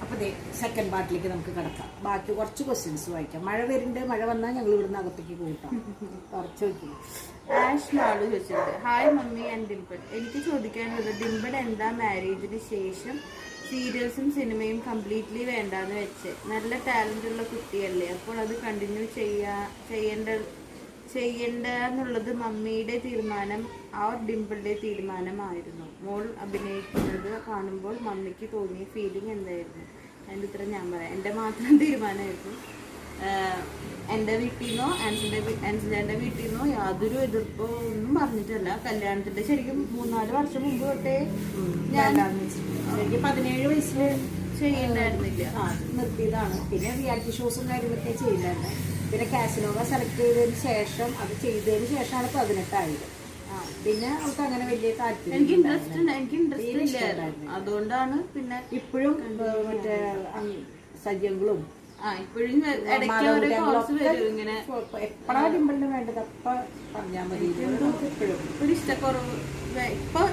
അപ്പോൾ സെക്കൻഡ് പാർട്ടിലേക്ക് നമുക്ക് കിടക്കാം. ബാക്കി കുറച്ച് ക്വസ്റ്റ്യൻസ് വായിക്കാം. മഴ വരുന്നുണ്ട്, മഴ വന്നാൽ ഞങ്ങൾ ഇവിടുന്ന് അകത്തേക്ക് കൂട്ടാം. കുറച്ച് വയ്ക്കും. ആഷ് നാള് ചോദിച്ചിട്ടുണ്ട്, ഹായ് മമ്മി ആൻഡ് ഡിംപിൾ. എനിക്ക് ചോദിക്കാനുള്ളത്, ഡിംപിൾ എന്താ മാരേജിന് ശേഷം സീരിയൽസും സിനിമയും കംപ്ലീറ്റ്ലി വേണ്ടാന്ന് വെച്ച്? നല്ല ടാലന്റ് ഉള്ള കുട്ടിയല്ലേ, അപ്പോൾ അത് കണ്ടിന്യൂ ചെയ്യണ്ടെന്നുള്ളത് മമ്മിയുടെ തീരുമാനം ആ ഡിംപിളിന്റെ തീരുമാനമായിരുന്നു? മോൾ അഭിനയിക്കുന്നത് കാണുമ്പോൾ മമ്മിക്ക് തോന്നിയ ഫീലിംഗ് എന്തായിരുന്നു? അതിൻ്റെ ഉത്തരം ഞാൻ പറയാം. എൻ്റെ മാത്രം തീരുമാനമായിരുന്നു. എൻ്റെ വീട്ടിൽ നിന്നോ ആൻസിലേൻ്റെ വീട്ടിൽ നിന്നോ യാതൊരു എതിർപ്പോ ഒന്നും പറഞ്ഞിട്ടല്ല. കല്യാണത്തിൻ്റെ ശരിക്കും 3-4 വർഷം മുമ്പ് തൊട്ടേ ഞാൻ 17 വയസ്സിൽ ചെയ്യണ്ടായിരുന്നില്ല, നിർത്തിയതാണ്. പിന്നെ റിയാലിറ്റി ഷോസും കാര്യങ്ങളൊക്കെ ചെയ്യില്ലായിരുന്നു. പിന്നെ കാസിനോവ സെലക്ട് ചെയ്തതിന് ശേഷം, അത് ചെയ്തതിന് ശേഷമാണ് 18 ആയത്. പിന്നെ അവർക്ക് അങ്ങനെ വലിയ താല്പര്യം, എനിക്ക് ഇൻട്രസ്റ്റ് ഇല്ല. അതുകൊണ്ടാണ് പിന്നെ ഇപ്പോഴും മറ്റേ സജ്ജങ്ങളും ഇപ്പോഴും ഇങ്ങനെ എപ്പോഴാ ഡിംപിളിന് വേണ്ടത് അപ്പൊ പറഞ്ഞാൽ മതി. ഇപ്പോഴും ഒരു ഇഷ്ടക്കുറവ്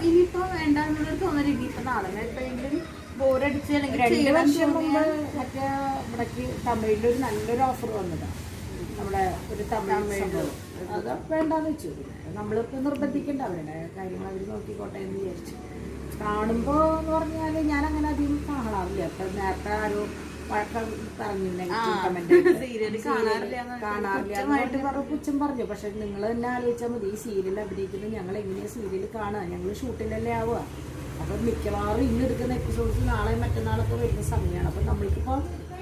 ഇനിയിപ്പോ വേണ്ടെന്നുള്ളത് തോന്നല്. ഇനിയിപ്പോ നാളെ എപ്പോഴെങ്കിലും ബോറടിച്ച് അല്ലെങ്കിൽ 2 വർഷം മുമ്പ് മറ്റേ ഇവിടേക്ക് തമിഴിലൊരു നല്ലൊരു ഓഫർ വന്നതാണ്. നമ്മുടെ ഒരു തമിഴ് അത് വേണ്ടാന്ന് വെച്ചു. നമ്മളിപ്പോൾ നിർബന്ധിക്കേണ്ട അവരുടെ കാര്യങ്ങൾ അവർ നോക്കിക്കോട്ടെ എന്ന് വിചാരിച്ചു. കാണുമ്പോൾ എന്ന് പറഞ്ഞാൽ ഞാൻ അങ്ങനെ അധികം കാണാറില്ല. അപ്പം നേരത്തെ ആരോ കാണാറില്ല പുച്ഛം പറഞ്ഞു. പക്ഷെ നിങ്ങൾ തന്നെ ആലോചിച്ചാൽ മതി, ഈ സീരിയൽ അഭിനയിക്കുന്നത് ഞങ്ങൾ എങ്ങനെയാ സീരിയൽ കാണുക? ഞങ്ങൾ ഷൂട്ടിലല്ലേ ആവുക. അപ്പം മിക്കവാറും ഇന്ന് എടുക്കുന്ന എപ്പിസോഡ്സ് നാളെ മറ്റന്നാളൊക്കെ വരുന്ന സമയമാണ്. അപ്പം നമ്മൾക്കിപ്പോൾ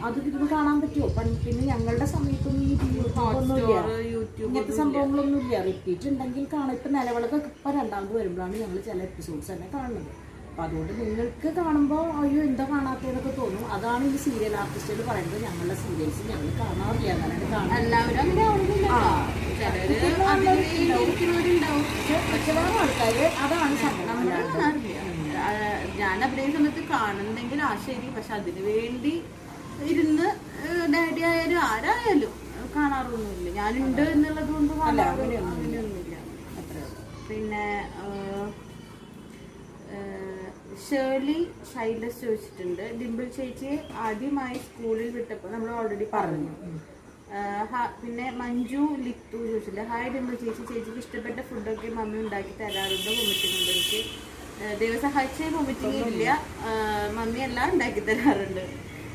അത് ഇരുന്ന് കാണാൻ പറ്റുമോ? പിന്നെ ഞങ്ങളുടെ സമയത്തൊന്നും ഈ യൂട്യൂബൊന്നുമില്ല, ഇങ്ങനത്തെ സംഭവങ്ങളൊന്നുമില്ല. റിപ്പീറ്റ് ഉണ്ടെങ്കിൽ കാണാം. ഇപ്പം നിലവിളക്കൊക്കെ ഇപ്പം 2ാമത് വരുമ്പോഴാണ് ഞങ്ങൾ ചില എപ്പിസോഡ്സ് തന്നെ കാണുന്നത്. അപ്പം അതുകൊണ്ട് നിങ്ങൾക്ക് കാണുമ്പോൾ അയ്യോ എന്താ കാണാത്തതെന്നൊക്കെ തോന്നും. അതാണ് ഈ സീരിയൽ ആർട്ടിസ്റ്റുകൾ പറയുന്നത്, ഞങ്ങളുടെ സീരിയൽസ് ഞങ്ങൾ കാണാറില്ല. അങ്ങനെ ആൾക്കാർ അതാണ് സംഭവം. ഞാൻ അഭിനയ സമയത്ത് കാണുന്നെങ്കിൽ ശരി, പക്ഷെ അതിനു വേണ്ടി ഇരുന്ന് ഡാഡി ആയാലും ആരായാലും കാണാറൊന്നുമില്ല. ഞാനുണ്ട് എന്നുള്ളത് കൊണ്ട് അങ്ങനെയൊന്നുമില്ല. പിന്നെ ഷേർലി ഷൈലസ് ചോദിച്ചിട്ടുണ്ട്, ഡിംപിൾ ചേച്ചിയെ ആദ്യമായി സ്കൂളിൽ വിട്ടപ്പോൾ നമ്മൾ ഓൾറെഡി പറഞ്ഞു. പിന്നെ മഞ്ജു ലിത്തു ചോദിച്ചിട്ടുണ്ട്, ഹായ് ഡിംപിൾ ചേച്ചി, ചേച്ചിക്ക് ഇഷ്ടപ്പെട്ട ഫുഡൊക്കെ മമ്മി ഉണ്ടാക്കി തരാറുണ്ട്? വൊമിറ്റിംഗ് ഉണ്ട്. എനിക്ക് ദൈവം സഹായിച്ചേ വൊമിറ്റിംഗ് ഇല്ല. മമ്മി എല്ലാം ഉണ്ടാക്കി തരാറുണ്ട്.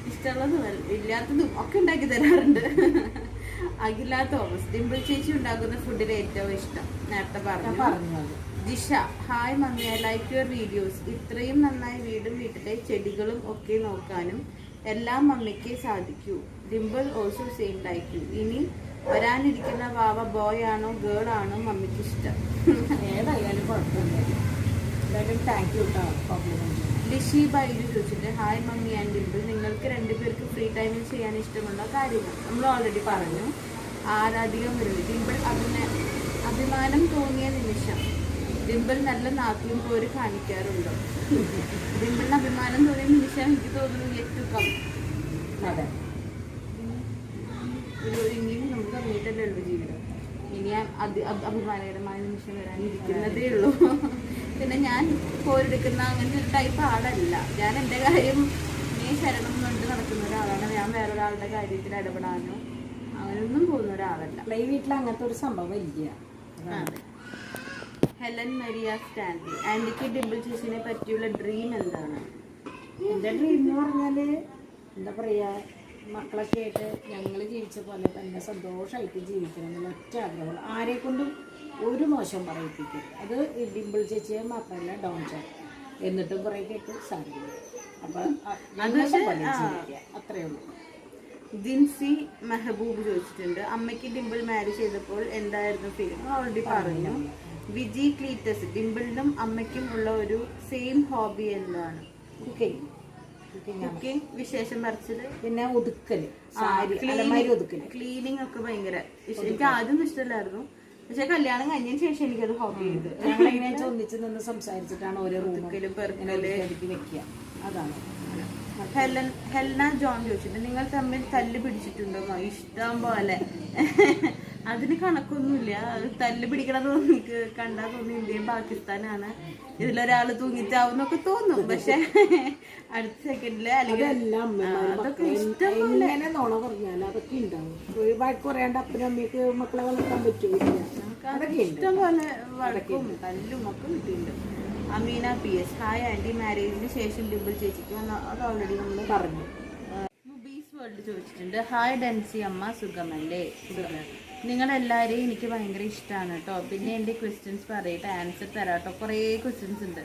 ഇഷ്ടമുള്ളതും ഇല്ലാത്തതും ഒക്കെ ഉണ്ടാക്കി തരാറുണ്ട്. അഖില തോമസ്, ഡിംപിൾ ചേച്ചി ഉണ്ടാക്കുന്ന ഫുഡിൽ ഏറ്റവും ഇഷ്ടം നേരത്തെ പറഞ്ഞു. Jisha, hi mummy, I like your videos. ഇത്രയും നന്നായി വീടും വീട്ടിലെ ചെടികളും ഒക്കെ നോക്കാനും എല്ലാം മമ്മിക്ക് സാധിക്കൂ. Dimple also same like you. ഇനി വരാനിരിക്കുന്ന വാവ ബോയ് ആണോ ഗേൾ ആണോ മമ്മിക്ക് ഇഷ്ടം? ഏതായാലും കുഴപ്പമില്ല. Thank you. ലിഷി ബൈജു ചോദിച്ചിട്ട്, ഹായ് മമ്മി ആൻഡ് ഡിംപിൾ, നിങ്ങൾക്ക് 2 പേർക്ക് ഫ്രീ ടൈമിൽ ചെയ്യാൻ ഇഷ്ടമുള്ള കാര്യങ്ങൾ നമ്മൾ ഓൾറെഡി പറഞ്ഞു. ആരാധികം വരുന്നത് ഡിംപിൾ അഭിമാനം തോന്നിയ നിമിഷം. ഡിംപിൾ നല്ല നാക്കും പോര് കാണിക്കാറുണ്ടോ? ഡിംപിളിന് അഭിമാനം തോന്നിയ നിമിഷം എനിക്ക് തോന്നുന്നു യെറ്റുക്കം. അതെ, ഇനിയും നമുക്ക് അങ്ങോട്ടല്ലേ ഉള്ളൂ ജീവിതം. ഇനി അഭിമാനകരമായ നിമിഷം വരാനിരിക്കുന്നതേ ഉള്ളൂ. പിന്നെ ഞാൻ പോരെടുക്കുന്ന അങ്ങനത്തെ ഒരു ടൈപ്പ് ആളല്ല. ഞാൻ എൻ്റെ കാര്യം നീ ശരണം കൊണ്ട് നടക്കുന്ന ഒരാളാണ്. ഞാൻ വേറൊരാളുടെ കാര്യത്തിൽ ഇടപെടാനോ അങ്ങനെയൊന്നും പോകുന്ന ഒരാളല്ല. ഈ വീട്ടിൽ അങ്ങനത്തെ ഒരു സംഭവം ഇല്ല. ഹെലൻ മരിയ സ്റ്റാൻലി, ആൻറ്റിക്ക് ഡിംപിൾ ചേച്ചിനെ പറ്റിയുള്ള ഡ്രീം എന്താണ്? എൻ്റെ ഡ്രീം എന്ന് പറഞ്ഞാൽ എന്താ പറയുക, മക്കളൊക്കെ ആയിട്ട് ഞങ്ങൾ ജീവിച്ച പോലെ തന്നെ സന്തോഷമായിട്ട് ജീവിക്കണം എന്നുള്ള ഒറ്റ ആഗ്രഹമുള്ള, ആരെക്കൊണ്ടും ഒരു മോശം പറയിപ്പിക്കും. അത് ഡിംപിൾ ചേച്ചിയെ മാത്രമല്ല, ഡോൺ ചാൻ എന്നിട്ടും കുറേ കേട്ട് സാധിക്കും. അപ്പം അത്രയേ ഉള്ളൂ. ജിൻസി മെഹബൂബ് ചോദിച്ചിട്ടുണ്ട്, അമ്മയ്ക്ക് ഡിംപിൾ മാരേജ് ചെയ്തപ്പോൾ എന്തായിരുന്നു ഫീലിംഗ്? ഓൾറെഡി പറഞ്ഞു. വിജി ക്ലീറ്റസ്, ഡിംപിളിനും അമ്മയ്ക്കും ഉള്ള ഒരു സെയിം ഹോബി എന്താണ്? കുക്കിംഗ്, വിശേഷം പറച്ചില്, പിന്നെ ഒതുക്കല്, ക്ലീനിങ് ഒക്കെ ഭയങ്കര ഇഷ്ടം. എനിക്ക് ആദ്യം ഇഷ്ടമല്ലായിരുന്നു, പക്ഷെ കല്യാണം കഴിഞ്ഞതിന് ശേഷം എനിക്കത് ഹോബി ചെയ്ത് ഞങ്ങളിങ്ങനെ ഒന്നിച്ച് നിന്ന് സംസാരിച്ചിട്ടാണ് ഓരോ ഒതുക്കലും വെക്കുക. അതാണ്. ഹെൽന ജോൺ ചോദിച്ചിട്ട്, നിങ്ങൾ തമ്മിൽ തല്ല് പിടിച്ചിട്ടുണ്ടോ? ഇഷ്ടം പോലെ. അതിന് കണക്കൊന്നുമില്ല. അത് തല്ല് പിടിക്കണമെന്ന് തോന്നി കണ്ടാ തോന്നി ഇന്ത്യയും പാകിസ്ഥാനാണ്, ഇതിലൊരാൾ തൂങ്ങിച്ചാവുന്നൊക്കെ തോന്നും. പക്ഷെ അടുത്ത സെക്കൻഡില് അല്ലെങ്കിൽ അതൊക്കെ ഇഷ്ടം പോലെ നോണ പറഞ്ഞാൽ അതൊക്കെ ഉണ്ടാവും. ഒരുപാട് കുറയാണ്ട് അപ്പനും അമ്മയ്ക്ക് മക്കളെ വളർത്താൻ പറ്റൂല. അതൊക്കെ ഇഷ്ടം പോലെ വഴക്കും തല്ലും ഒക്കെ കിട്ടിയിട്ടുണ്ട്. അമീന PS, ഹായ് ആൻറ്റി, മാരേജിന് ശേഷം ഡിംപിൾ ചേച്ചിക്ക് അത് ഓൾറെഡി നമ്മൾ പറഞ്ഞു. മുബീസ് വേൾഡ് ചോദിച്ചിട്ടുണ്ട്, ഹായ് ഡെൻസി അമ്മ, സുഖമല്ലേ? നിങ്ങളെല്ലാവരെയും എനിക്ക് ഭയങ്കര ഇഷ്ടമാണ് കേട്ടോ. പിന്നെ എൻ്റെ ക്വസ്റ്റ്യൻസ് പറയട്ടെ, ആൻസർ തരാട്ടോ. കുറേ ക്വസ്റ്റ്യൻസ് ഉണ്ട്.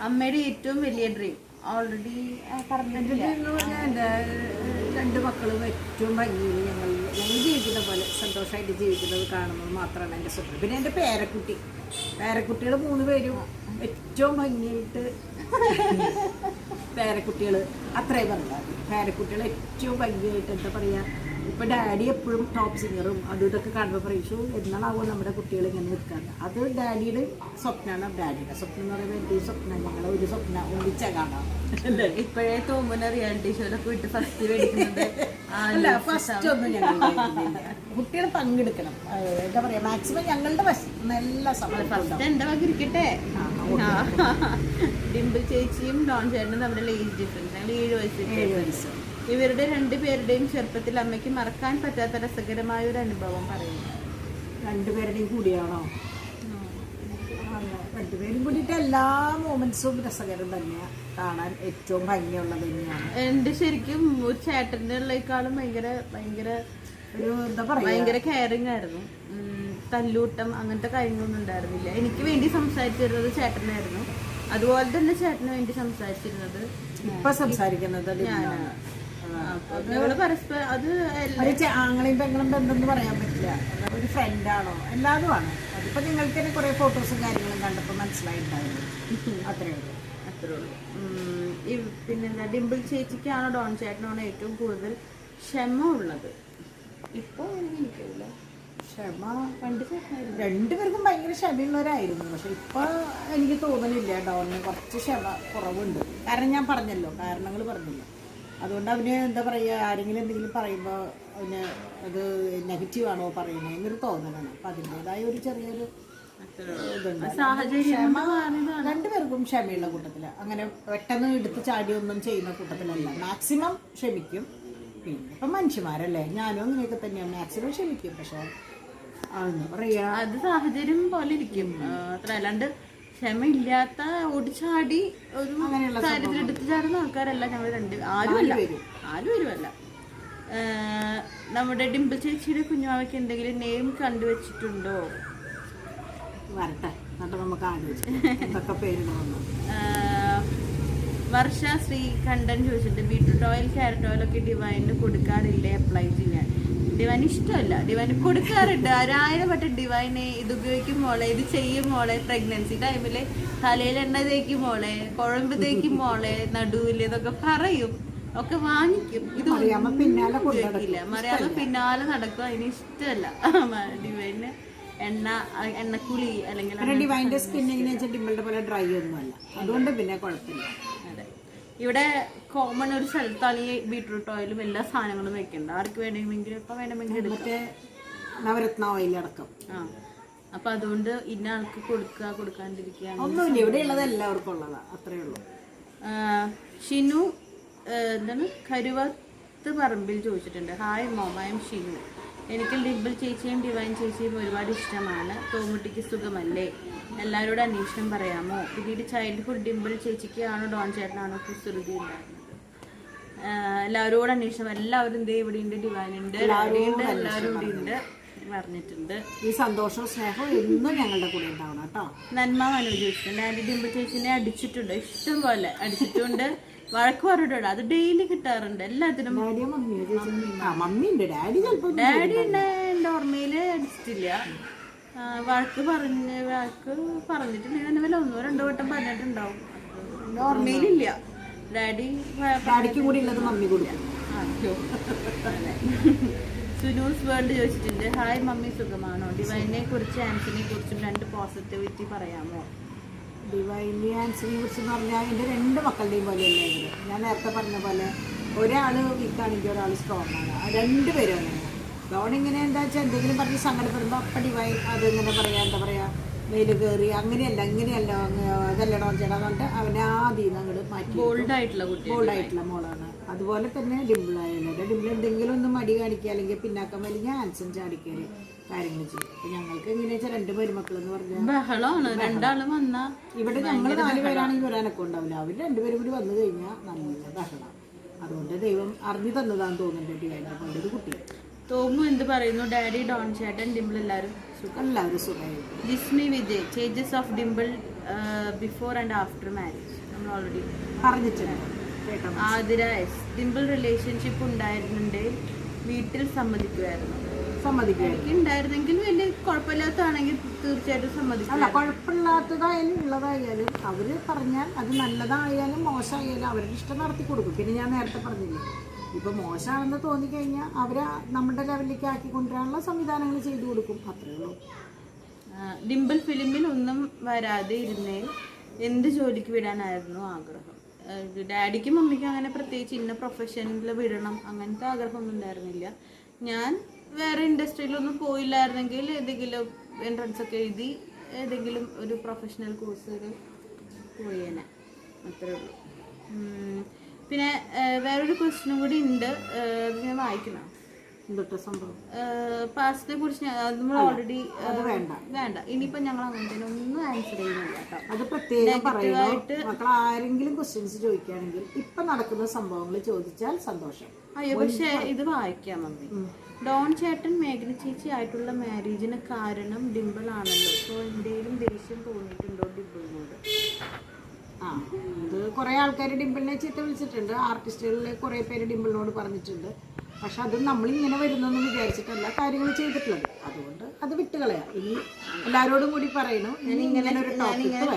അമ്മയുടെ ഏറ്റവും വലിയ ഡ്രീം ഓൾറെഡി പറഞ്ഞിട്ടില്ല. എൻ്റെ 2 മക്കളും ഏറ്റവും ഭംഗിയിൽ ഞങ്ങൾ ജീവിക്കുന്ന പോലെ സന്തോഷമായിട്ട് ജീവിക്കുന്നത് കാണുന്നത് മാത്രമാണ് എൻ്റെ സ്വപ്നം. പിന്നെ എൻ്റെ പേരക്കുട്ടികൾ 3 പേരും ഏറ്റവും ഭംഗിയായിട്ട് പേരക്കുട്ടികൾ അത്രയും പറഞ്ഞാൽ പേരക്കുട്ടികൾ ഏറ്റവും ഭംഗിയായിട്ട് എന്താ പറയുക. ഇപ്പം ഡാഡി എപ്പോഴും ടോപ്പ് സിംഗറും അതും ഇതൊക്കെ കാണുമ്പോൾ പറയിച്ചു എന്നാണാവോ നമ്മുടെ കുട്ടികൾ ഇങ്ങനെ നിൽക്കാറ്. അത് ഡാഡിയുടെ സ്വപ്നമാണ്. ഡാഡിയുടെ സ്വപ്നം എന്ന് പറയുമ്പോൾ എൻ്റെ സ്വപ്നം ഞങ്ങളെ ഒരു സ്വപ്നം ഒന്നിച്ചാൽ കാണാം. ഇപ്പോഴേ തോന്നുന്ന റിയാലിറ്റി ഷോയിലൊക്കെ വിട്ട് ഫസ്റ്റ് മേടിക്കുന്നത് അല്ല, ഫസ്റ്റ് ഒന്നും ഞങ്ങൾ കുട്ടികൾ പങ്കെടുക്കണം. എന്താ പറയാ, മാക്സിമം ഞങ്ങളുടെ നല്ല സമയം ഫസ്റ്റ് എൻ്റെ വക ഇരിക്കട്ടെ. ഡിംപിൾ ചേച്ചിയും ഡോൺ ചേട്ടനും തമ്മിലുള്ള ഏജ് ഡിഫറൻസ്, ഞങ്ങൾ 7 വയസ്സ്. ഇവരുടെ 2 പേരുടെയും ചെറുപ്പത്തിൽ അമ്മയ്ക്ക് മറക്കാൻ പറ്റാത്ത രസകരമായ ഒരു അനുഭവം പറയുന്നു. 2 പേരുടെയും കൂടിയാണോ? 2 പേരും കൂടിയിട്ട് എല്ലാ മൂമെന്റ്സും രസകരം തന്നെയാണ്, കാണാൻ ഏറ്റവും ഭംഗിയുള്ളത് തന്നെയാണ്. എൻ്റെ ശരിക്കും ഒരു ചേട്ടൻ്റെ ഉള്ളേക്കാളും ഭയങ്കര ഒരു എന്താ പറയുക, ഭയങ്കര കെയറിങ് ആയിരുന്നു. തല്ലൂട്ടം അങ്ങനത്തെ കാര്യങ്ങളൊന്നും ഉണ്ടായിരുന്നില്ല. എനിക്ക് വേണ്ടി സംസാരിച്ചിരുന്നത് ചേട്ടനായിരുന്നു, അതുപോലെ തന്നെ ചേട്ടന് വേണ്ടി സംസാരിച്ചിരുന്നത് ഇപ്പൊ സംസാരിക്കുന്നത് ഞാനാണ്. ഞങ്ങള് പരസ്പരം അത് ആങ്ങളെയും പെങ്ങളും ബന്ധം പറയാൻ പറ്റില്ല. ഒരു ഫ്രണ്ടാണോ എല്ലാതും ആണ്. അതിപ്പോ നിങ്ങൾക്ക് തന്നെ കുറെ ഫോട്ടോസും കാര്യങ്ങളും കണ്ടപ്പോൾ മനസ്സിലായിട്ടുണ്ടായിരുന്നു. അത്രേ ഉള്ളൂ. പിന്നെന്താ, ഡിംപിൾ ചേച്ചിക്കാണോ ഡോൺ ചേട്ടനാണോ ഏറ്റവും കൂടുതൽ ക്ഷമ ഉള്ളത്? ഇപ്പൊ എനിക്കില്ല ക്ഷമ. 2 പേർക്കും ഭയങ്കര ക്ഷമയുള്ളവരായിരുന്നു. പക്ഷെ ഇപ്പൊ എനിക്ക് തോന്നുന്നില്ല ഡോണിന് കുറച്ച് ക്ഷമ കുറവുണ്ട്. കാരണം ഞാൻ പറഞ്ഞല്ലോ, കാരണങ്ങൾ പറഞ്ഞല്ലോ. അതുകൊണ്ട് അവന് എന്താ പറയുക, ആരെങ്കിലും എന്തെങ്കിലും പറയുമ്പോൾ അവന് അത് നെഗറ്റീവാണോ പറയുന്നത് എന്നൊരു തോന്നലാണ്. അപ്പം അതിൻ്റെതായ ഒരു ചെറിയൊരു ഇതുണ്ട്. ക്ഷമ 2 പേർക്കും ക്ഷമയുള്ള കൂട്ടത്തിലാണ്. അങ്ങനെ പെട്ടെന്ന് എടുത്ത് ചാടിയൊന്നും ചെയ്യുന്ന കൂട്ടത്തിലല്ല. മാക്സിമം ക്ഷമിക്കും. പിന്നെ ഇപ്പം മനുഷ്യന്മാരല്ലേ, ഞാനും അങ്ങനെയൊക്കെ തന്നെയാണ്, മാക്സിമം ക്ഷമിക്കും. പക്ഷെ എന്താ പറയുക, അത് സാഹചര്യം പോലെ ഇരിക്കും. അത്ര അല്ലാണ്ട് ക്ഷമയില്ലാത്ത ഓടിച്ചാടി ഒരു കാര്യത്തിൽ എടുത്തു ചാടുന്ന ആൾക്കാരല്ല ഞങ്ങൾ ആരും വരുമല്ല. നമ്മുടെ ഡിംപിൾ ചേച്ചിയുടെ കുഞ്ഞുമാവയ്ക്ക് എന്തെങ്കിലും നെയിം കണ്ടുവച്ചിട്ടുണ്ടോ? വരട്ടെ, എന്നിട്ട് നമുക്ക് ആലോചിക്കാം എന്തൊക്കെ പേരുകളൊന്നും. വർഷ ശ്രീകണ്ഠൻ ചോദിച്ചിട്ടുണ്ട്, ബീട്രൂട്ട് ഓയിൽ ക്യാരറ്റ് ഓയിലൊക്കെ ഡിവൈനിന് കൊടുക്കാറില്ലേ അപ്ലൈ ചെയ്യാൻ? ഡിവൈന് ഇഷ്ടമല്ല, ഡിവൈന് കൊടുക്കാറുണ്ട്. 1000 വട്ടം ഡിവൈനെ ഇത് ഉപയോഗിക്കും മോളെ, ഇത് ചെയ്യും മോളെ, പ്രഗ്നൻസി ടൈമില് തലയിൽ എണ്ണ തേക്കും മോളെ, കുഴമ്പ് തേക്കും മോളെ, നടുവില് എന്നൊക്കെ പറയും, ഒക്കെ വാങ്ങിക്കും. ഇത് ഉപയോഗിക്കില്ല. മറിയാതെ പിന്നാലെ നടക്കും. അതിന് ഇഷ്ടമല്ല ഡിവൈന് എണ്ണക്കുളി അല്ലെങ്കിൽ ഡിവൈൻ്റെ സ്കിന്നിങ്ങനെ ഡിമ്പിളുടെ പോലെ ഡ്രൈ ഒന്നുമല്ല, അതുകൊണ്ട് പിന്നെ കുഴപ്പമില്ല. അതെ, ഇവിടെ കോമൺ ഒരു സ്ഥലത്താണ് ഈ ബീട്രൂട്ട് ഓയിലും എല്ലാ സാധനങ്ങളും വെക്കേണ്ടത്. ആർക്ക് വേണമെങ്കിലും ഇപ്പം വേണമെങ്കിൽ മറ്റേ നവരത്ന ഓയിൽ അടക്കം. അപ്പൊ അതുകൊണ്ട് ഇന്ന ആൾക്ക് കൊടുക്കാണ്ടിരിക്കുക ഒന്നുമില്ല. ഇവിടെ ഉള്ളത് എല്ലാവർക്കും ഉള്ളതാ, അത്രേ ഉള്ളൂ. ഷിനു എന്താണ് കരുവത്ത് പറമ്പിൽ ചോദിച്ചിട്ടുണ്ട്, hi mom, I M Shinu. എനിക്ക് ഡിംപിൾ ചേച്ചിയും ഡിവൈൻ ചേച്ചിയും ഒരുപാട് ഇഷ്ടമാണ്. തോമുട്ടിക്ക് സുഖമല്ലേ? എല്ലാവരോടും അന്വേഷണം പറയാമോ? പിന്നീട് ചൈൽഡ്ഹുഡ് ഡിംപിൾ ചേച്ചിക്ക് ആണോ ഡോൺ ചേട്ടനാണോ കുസൃതി ഉണ്ടായിരുന്നത്? എല്ലാവരോടും അന്വേഷണം. എല്ലാവരും ദേ ഇവിടെ ഉണ്ട്, ഡിവൈൻ ഉണ്ട്, എല്ലാവരും ഇവിടെ ഉണ്ട് പറഞ്ഞിട്ടുണ്ട്. ഈ സന്തോഷവും സ്നേഹവും എന്നും ഞങ്ങളുടെ കൂടെ ഉണ്ടാവണം കേട്ടോ. നന്മ അനുഭവിച്ചിട്ടുണ്ട്. ആൻറ്റി ഡിംപിൾ ചേച്ചിനെ അടിച്ചിട്ടുണ്ട്, ഇഷ്ടം പോലെ അടിച്ചിട്ടുണ്ട്, വഴക്ക് പറഞ്ഞിട്ടുണ്ട്. അത് ഡെയിലി കിട്ടാറുണ്ട് എല്ലാത്തിനും. ഡാഡി എൻ്റെ ഓർമ്മയില് അടിച്ചിട്ടില്ല. വഴക്ക് പറഞ്ഞിട്ടുണ്ടെങ്കിൽ തന്നെ വല്ല 1-2 വട്ടം പറഞ്ഞിട്ടുണ്ടാവും. ഓർമ്മയിലില്ല. ഡാഡിക്ക് കൂടി ഉള്ളത് മമ്മി കൊടുക്കും. സുനൂസ് വേൾഡ് ചോദിച്ചിട്ടുണ്ട്, ഹായ് മമ്മി സുഖമാണോ? ഡിവൈനെ കുറിച്ച് ആൻസിനെ കുറിച്ചും 2 പോസിറ്റിവിറ്റി പറയാമോ? ഡിവൈനെ ആൻസിനെ കുറിച്ച് പറഞ്ഞാൽ എൻ്റെ 2 മക്കളുടെയും പോലെയല്ലേ ഇവര്. ഞാൻ നേരത്തെ പറഞ്ഞ പോലെ ഒരാൾ വീക്കാണെങ്കിൽ ഒരാൾ സ്ട്രോങ് ആണ്. 2 പേരും അങ്ങനെ. ഡോൺ ഇങ്ങനെ എന്താ വെച്ചാൽ എന്തെങ്കിലും പറഞ്ഞ് സങ്കടപ്പെടുമ്പോൾ അപ്പം ഡിവൈൻ അത് ഇങ്ങനെ പറയാ എന്താ പറയുക വെയിൽ കയറി അങ്ങനെയല്ല ഇങ്ങനെയല്ല അതല്ല ഡോൺ ചേട്ടാ എന്നിട്ട് അവനെ ആദ്യം അങ്ങോട്ട് മാറ്റി ബോൾഡായിട്ടുള്ള മോളാണ്. അതുപോലെ തന്നെ ഡിംപിളായാലും ഡിംപിൾ എന്തെങ്കിലും ഒന്ന് മടി കാണിക്കുക അല്ലെങ്കിൽ പിന്നാക്കം വലിയ ആൻസൺ ചാടിക്കല് കാര്യങ്ങൾ ചെയ്യും. അപ്പൊ ഞങ്ങൾക്ക് എങ്ങനെയാ വെച്ചാൽ 2 പെരുമക്കൾ എന്ന് പറഞ്ഞാൽ ഇവിടെ ഞങ്ങൾ 4 പേരാണെങ്കിൽ വരാനൊക്കെ ഉണ്ടാവില്ല. അവർ 2 പേരും കൂടി വന്നു കഴിഞ്ഞാൽ നല്ല ബഹളം. അതുകൊണ്ട് ദൈവം അറിഞ്ഞു തന്നതാന്ന് തോന്നുന്നുണ്ട് ഡിവൈനെ കൊണ്ട് ഒരു കുട്ടി. തോമു എന്ത് പറയുന്നു? ഡാഡി, ഡോൺ ചേട്ടൻ, ഡിംപിൾ എല്ലാവരും സുഖമായിരുന്നു. Jismi Vijay, changes of Dimple before and after marriage നമ്മൾ ഓൾറെഡി പറഞ്ഞിട്ടുണ്ട്. ആതിര എസ്, ഡിംപിൾ റിലേഷൻഷിപ്പ് ഉണ്ടായിരുന്നുണ്ടെങ്കിൽ വീട്ടിൽ സമ്മതിക്കുമായിരുന്നു. ഉണ്ടായിരുന്നെങ്കിൽ വലിയ കുഴപ്പമില്ലാത്തതാണെങ്കിൽ തീർച്ചയായിട്ടും സമ്മതിക്കും. അല്ല, കുഴപ്പമില്ലാത്തതായാലും ഉള്ളതായാലും അവര് പറഞ്ഞാൽ അത് നല്ലതായാലും മോശമായാലും അവരുടെ ഇഷ്ടം നടത്തി കൊടുക്കും. പിന്നെ ഞാൻ നേരത്തെ പറഞ്ഞില്ലേ, ഇപ്പൊ മോശമാണെന്ന് തോന്നിക്കഴിഞ്ഞാൽ അവര് നമ്മുടെ ലെവലിലേക്ക് ആക്കി കൊണ്ടുവരാനുള്ള സംവിധാനങ്ങൾ ചെയ്തു കൊടുക്കും. അത്രേ ഉള്ളൂ. ഡിംപിൾ ഫിലിമിൽ ഒന്നും വരാതെ ഇരുന്നേൽ എന്ത് ജോലിക്ക് വിടാനായിരുന്നു ആഗ്രഹം? ഡാഡിക്കും മമ്മിക്കും അങ്ങനെ പ്രത്യേകിച്ച് ഇന്ന പ്രൊഫഷനിൽ വിടണം അങ്ങനത്തെ ആഗ്രഹമൊന്നും ഉണ്ടായിരുന്നില്ല. ഞാൻ വേറെ ഇൻഡസ്ട്രിയിലൊന്നും പോയില്ലായിരുന്നെങ്കിൽ ഏതെങ്കിലും എൻട്രൻസ് ഒക്കെ എഴുതി ഏതെങ്കിലും ഒരു പ്രൊഫഷണൽ കോഴ്സിൽ പോയേനെ. അത്രേ ഉള്ളൂ. പിന്നെ വേറൊരു ക്വസ്റ്റ്യനും കൂടി ഉണ്ട്, അത് ഞാൻ വായിക്കണം. പാസ്റ്റിനെ കുറിച്ച് നമ്മൾ ഓൾറെഡി വേണ്ട. ഇനിയിപ്പോ ഞങ്ങൾ അങ്ങനത്തെ ഒന്നും ആൻസർ ചെയ്യുന്നില്ല കേട്ടോ. അത് പ്രത്യേകം പറയുന്നത് മക്കൾ ആരെങ്കിലും ക്വസ്റ്റ്യൻസ് ചോദിക്കുകയാണെങ്കിൽ ഇപ്പൊ നടക്കുന്ന സംഭവങ്ങൾ ചോദിച്ചാൽ സന്തോഷം. അയ്യോ, പക്ഷെ ഇത് വായിക്കാം മമ്മി. ഡോൺ ചേട്ടൻ മേഘന ചേച്ചി ആയിട്ടുള്ള മാരേജിന് കാരണം ഡിംപിൾ ആണല്ലോ. സോ എന്തെങ്കിലും ദേഷ്യം തോന്നിയിട്ടുണ്ടോ ഡിംപിളിനോട്? ഇത് കുറെ ആൾക്കാർ ഡിംപിളിനെ ചീത്ത വിളിച്ചിട്ടുണ്ട്. ആർട്ടിസ്റ്റുകളിൽ കുറെ പേര് ഡിംപിളിനോട് പറഞ്ഞിട്ടുണ്ട്. പക്ഷെ അത് നമ്മളിങ്ങനെ വരുന്നെന്ന് വിചാരിച്ചിട്ടല്ല കാര്യങ്ങൾ ചെയ്തിട്ടുള്ളത്. അതുകൊണ്ട് അത് വിട്ടുകളയാം. ഇനി എല്ലാവരോടും കൂടി പറയണം. ഞാനിങ്ങനെ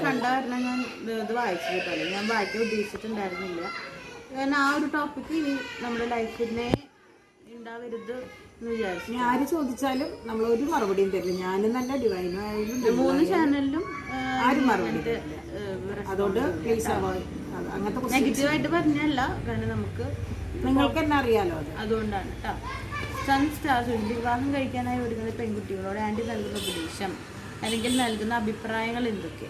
കണ്ട കാരണം ഞാൻ ഇത് വായിച്ചു കേട്ടോ. ഞാൻ വായിക്കാൻ ഉദ്ദേശിച്ചിട്ടുണ്ടായിരുന്നില്ല. കാരണം ആ ഒരു ടോപ്പിക്ക് ഇനി നമ്മുടെ ലൈഫിനെ ഉണ്ടാവരുത് എന്ന് വിചാരിച്ചു. ഇനി ആര് ചോദിച്ചാലും നമ്മൾ ഒരു മറുപടിയും തരില്ല. ഞാനും നല്ല ഡിവൈനായാലും 3 ചാനലിലും ആരും മറുപടി തരില്ല. അതുകൊണ്ട് അങ്ങനത്തെ നെഗറ്റീവായിട്ട് പറഞ്ഞല്ല, കാരണം നമുക്ക് നിങ്ങൾക്ക് തന്നെ അറിയാലോ. അതുകൊണ്ടാണ് കേട്ടോ. സൺ സ്റ്റാർസ് വിവാഹം കഴിക്കാനായി ഒരുങ്ങുന്ന പെൺകുട്ടികളോട് ആൻറ്റി നൽകുന്ന ഉപദേശം അല്ലെങ്കിൽ നൽകുന്ന അഭിപ്രായങ്ങൾ എന്തൊക്കെ?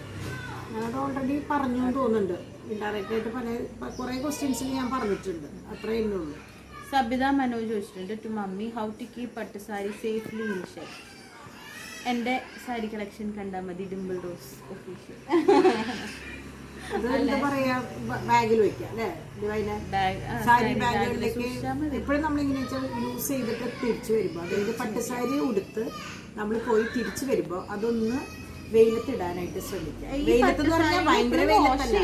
ഞാനത് ഓൾറെഡി പറഞ്ഞു തോന്നുന്നുണ്ട്. ഇൻഡയറക്റ്റ് ആയിട്ട് കുറേ ക്വസ്റ്റ്യൻസിൽ ഞാൻ പറഞ്ഞിട്ടുണ്ട്. അത്രയേ ഉള്ളൂ. സബിത മനോജ് ചോദിച്ചിട്ടുണ്ട് to mummy, how to keep പട്ട് സാരി സേഫ്ലി ഇൻ ഷെൽഫ്. എൻ്റെ സാരി കളക്ഷൻ കണ്ടാൽ മതി, ഡിംപിൾ റോസ് ഒഫീഷ്യൽ. അത് എന്താ പറയാ, ബാഗിൽ വെക്കാം അല്ലേ ഡിവൈനെ? സാരി ബാഗുകളിലേക്ക് എപ്പോഴും നമ്മളിങ്ങനെ വെച്ചാൽ യൂസ് ചെയ്തിട്ട് തിരിച്ചു വരുമ്പോൾ, അതായത് പട്ടുസാരി ഉടുത്ത് നമ്മൾ പോയി തിരിച്ചു വരുമ്പോൾ അതൊന്ന് വെയിലത്തിടാനായിട്ട് ശ്രമിക്കാം. വെയിലത്ത് പറഞ്ഞാൽ ഭയങ്കര വെയിലത്തല്ല.